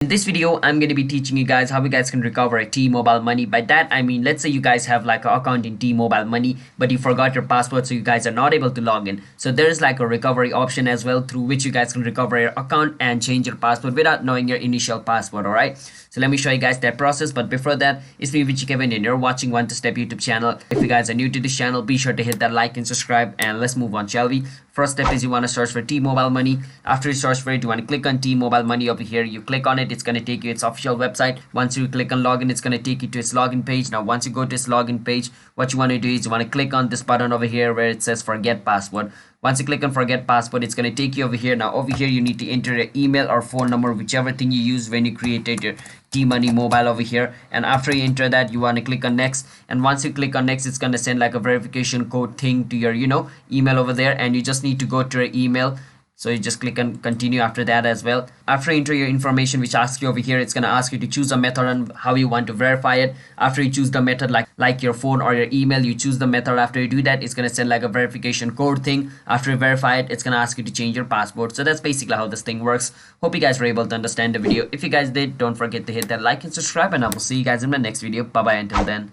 In this video, I'm going to be teaching you guys how you guys can recover a T-Mobile money. By that, I mean, let's say you guys have like an account in T-Mobile money, but you forgot your password, so you guys are not able to log in. So there's like a recovery option as well through which you guys can recover your account and change your password without knowing your initial password, alright? So let me show you guys that process. But before that, it's me, Vichy Kevin, and you're watching One to Step YouTube channel. If you guys are new to this channel, be sure to hit that like and subscribe, and let's move on, shall we? First step is you want to search for T-Mobile money. After you search for it, you want to click on T-Mobile money over here. You click on it, it's going to take you its official website. Once you click on login, it's going to take you to its login page. Now once you go to its login page, what you want to do is you want to click on this button over here where it says forget password. Once you click on forget password, it's going to take you over here. Now over here you need to enter your email or phone number, whichever thing you use when you created your T-Money mobile over here. And after you enter that, you want to click on next. And once you click on next, it's going to send like a verification code thing to your email over there, and you just need to go to your email. So you just click on continue after that as well. After you enter your information, which asks you over here, it's going to ask you to choose a method and how you want to verify it. After you choose the method like your phone or your email, you choose the method. After you do that, it's going to send like a verification code thing. After you verify it, it's going to ask you to change your password. So that's basically how this thing works. Hope you guys were able to understand the video. If you guys did, don't forget to hit that like and subscribe, and I will see you guys in my next video. Bye bye until then.